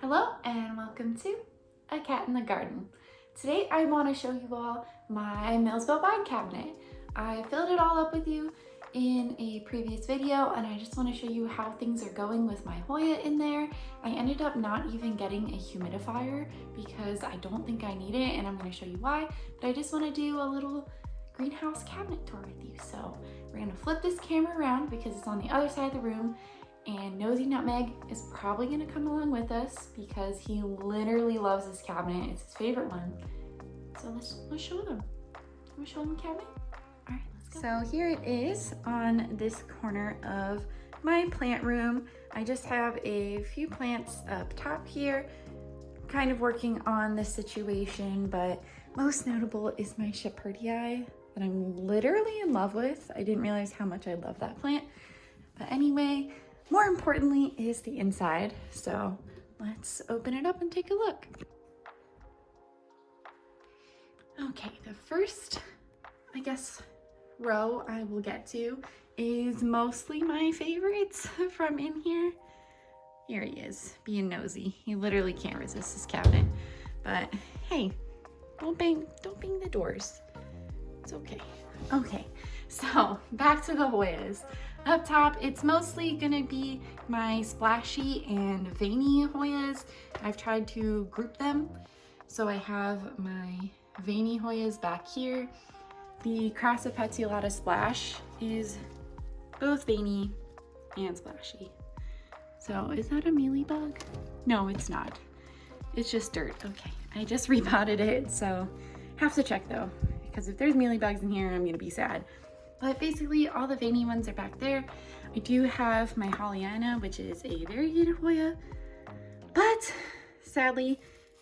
Hello and welcome to A Cat in the Garden. Today I want to show you all my Millsville wine cabinet. I filled it all up with you in a previous video and I just want to show you how things are going with my Hoya in there. I ended up not even getting a humidifier because I don't think I need it, and I'm going to show you why, but I just want to do a little greenhouse cabinet tour with you. So we're going to flip this camera around because it's on the other side of the room. And Nosy Nutmeg is probably gonna come along with us because he literally loves this cabinet. It's his favorite one. So let's show them. Can we show them the cabinet? All right, let's go. So here it is on this corner of my plant room. I just have a few plants up top here, kind of working on the situation, but most notable is my Shepherdii that I'm literally in love with. I didn't realize how much I love that plant. But anyway, more importantly is the inside. So let's open it up and take a look. Okay, the first, I guess, row I will get to is mostly my favorites from in here. Here he is, being nosy. He literally can't resist this cabinet. But hey, don't bang the doors. It's okay. Okay, so back to the Hoyas. Up top, it's mostly gonna be my splashy and veiny Hoyas. I've tried to group them. So I have my veiny Hoyas back here. The Crassa Petiolata Splash is both veiny and splashy. So is that a mealybug? No, it's not. It's just dirt. Okay, I just repotted it, so have to check though, because if there's mealybugs in here, I'm gonna be sad. But basically all the veiny ones are back there. I do have my Hollyana, which is a variegated Hoya, but sadly,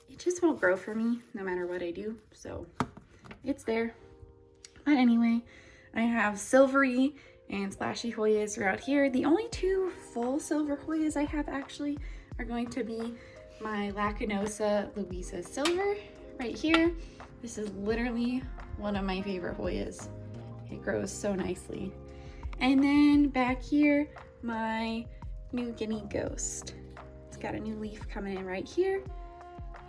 it just won't grow for me no matter what I do. So it's there. But anyway, I have silvery and splashy Hoyas throughout here. The only two full silver Hoyas I have actually are going to be my Lacanosa Louisa Silver right here. This is literally one of my favorite Hoyas. It grows so nicely. And then back here, my New Guinea Ghost. It's got a new leaf coming in right here,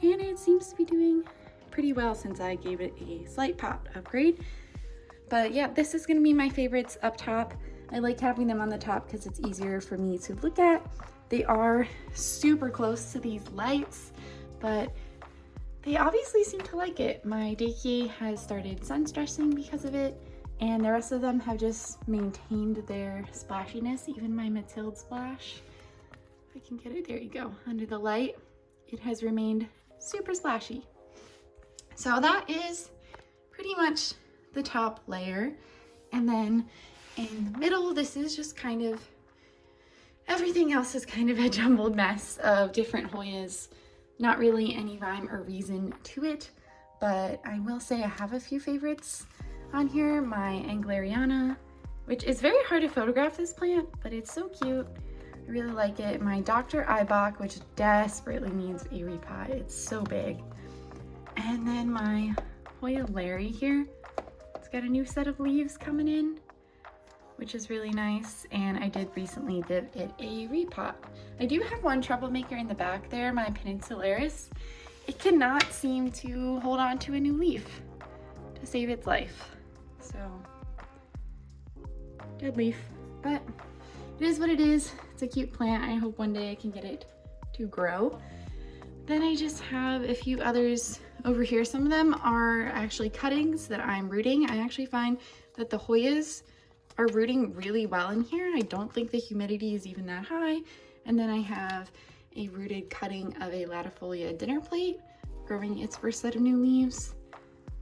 and it seems to be doing pretty well since I gave it a slight pot upgrade. But yeah, this is gonna be my favorites up top. I like having them on the top because it's easier for me to look at. They are super close to these lights, but they obviously seem to like it. My Dakie has started sun stressing because of it, and the rest of them have just maintained their splashiness. Even my Matilde Splash, if I can get it, there you go, under the light, it has remained super splashy. So that is pretty much the top layer. And then in the middle, this is just kind of, everything else is kind of a jumbled mess of different Hoyas. Not really any rhyme or reason to it, but I will say I have a few favorites on here. My Angleriana, which is very hard to photograph this plant, but it's so cute. I really like it. My Dr. Ibach, which desperately needs a repot. It's so big. And then my Hoya Larry here. It's got a new set of leaves coming in, which is really nice. And I did recently give it a repot. I do have one troublemaker in the back there, my Peninsularis. It cannot seem to hold on to a new leaf to save its life. So, dead leaf, but it is what it is. It's a cute plant. I hope one day I can get it to grow. Then I just have a few others over here. Some of them are actually cuttings that I'm rooting. I actually find that the Hoyas are rooting really well in here. I don't think the humidity is even that high. And then I have a rooted cutting of a Latifolia dinner plate growing its first set of new leaves,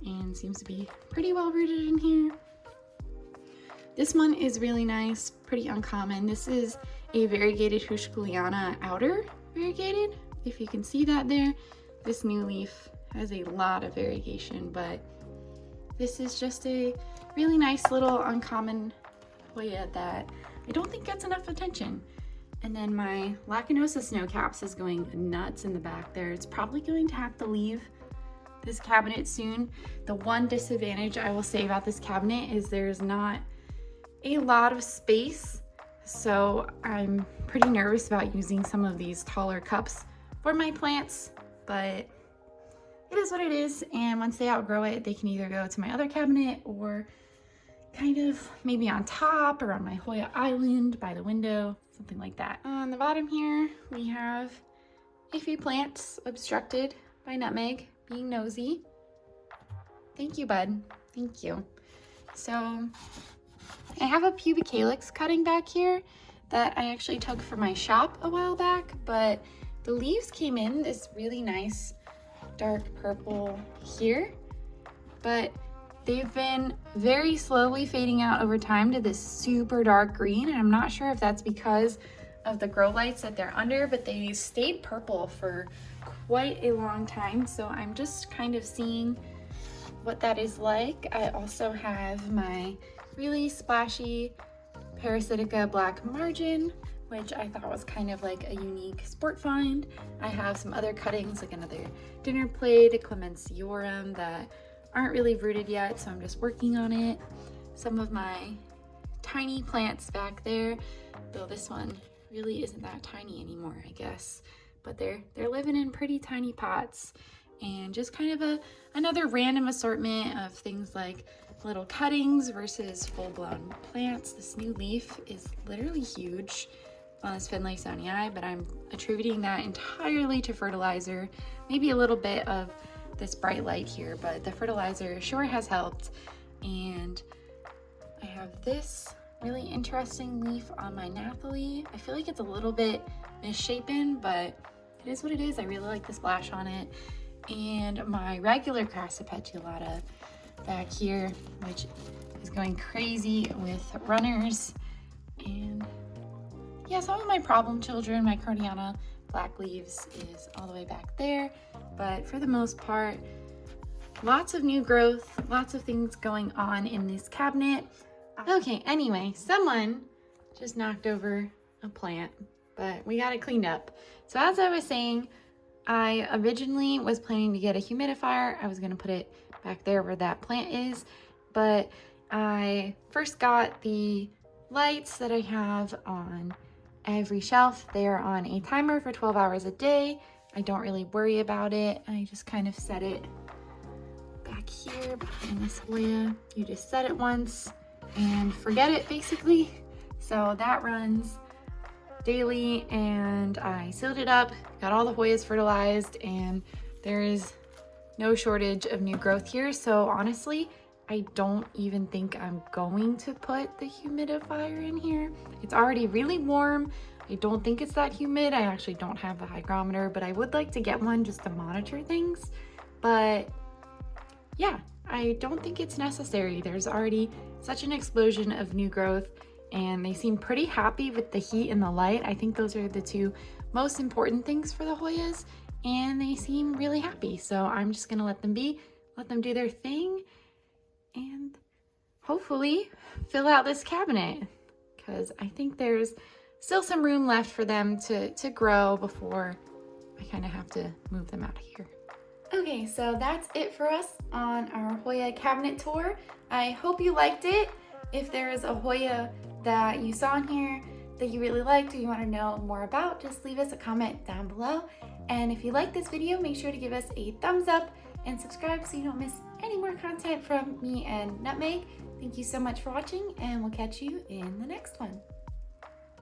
and seems to be pretty well rooted in here. This one is really nice, pretty uncommon. This is a variegated Houseplants outer variegated. If you can see that there, this new leaf has a lot of variegation, but this is just a really nice little uncommon Hoya that I don't think gets enough attention. And then my Lacanosa Snowcaps is going nuts in the back there. It's probably going to have to leave this cabinet soon. The one disadvantage I will say about this cabinet is there's not a lot of space, so I'm pretty nervous about using some of these taller cups for my plants, but it is what it is. And once they outgrow it, they can either go to my other cabinet or kind of maybe on top or on my Hoya island by the window, something like that. On the bottom here, we have a few plants obstructed by Nutmeg being nosy. Thank you, bud. Thank you. So I have a pubic calyx cutting back here that I actually took from my shop a while back, but the leaves came in this really nice dark purple here, but they've been very slowly fading out over time to this super dark green, and I'm not sure if that's because of the grow lights that they're under, but they stayed purple for quite a long time, so I'm just kind of seeing what that is like. I also have my really splashy Parasitica black margin, which I thought was kind of like a unique sport find. I have some other cuttings, like another dinner plate, a Clemensiorum that aren't really rooted yet, so I'm just working on it. Some of my tiny plants back there, though this one really isn't that tiny anymore, I guess, but they're living in pretty tiny pots. And just kind of another random assortment of things like little cuttings versus full-blown plants. This new leaf is literally huge on this Finlaysonii, but I'm attributing that entirely to fertilizer, maybe a little bit of this bright light here, but the fertilizer sure has helped. And I have this really interesting leaf on my Nathalie. I feel like it's a little bit misshapen, but it is what it is. I really like the splash on it. And my regular Crassipetulata back here, which is going crazy with runners. And yeah, some of my problem children, my Cordiana black leaves is all the way back there, but for the most part, lots of new growth, lots of things going on in this cabinet. Okay, anyway, someone just knocked over a plant, but we got it cleaned up. So as I was saying, I originally was planning to get a humidifier. I was gonna put it back there where that plant is, but I first got the lights that I have on every shelf. They are on a timer for 12 hours a day. I don't really worry about it. I just kind of set it back here behind this Hoya. You just set it once and forget it, basically. So that runs daily, and I sealed it up, got all the Hoyas fertilized, and there is no shortage of new growth here. So honestly, I don't even think I'm going to put the humidifier in here. It's already really warm. I don't think it's that humid. I actually don't have the hygrometer, but I would like to get one just to monitor things. But yeah, I don't think it's necessary. There's already such an explosion of new growth, and they seem pretty happy with the heat and the light. I think those are the two most important things for the Hoyas, and they seem really happy. So I'm just gonna let them be, let them do their thing, and hopefully fill out this cabinet, because I think there's still some room left for them to grow before I kind of have to move them out of here. Okay, so that's it for us on our Hoya cabinet tour. I hope you liked it. If there is a Hoya that you saw in here that you really liked or you want to know more about, just leave us a comment down below. And if you like this video, make sure to give us a thumbs up and subscribe so you don't miss any more content from me and Nutmeg. Thank you so much for watching, and we'll catch you in the next one.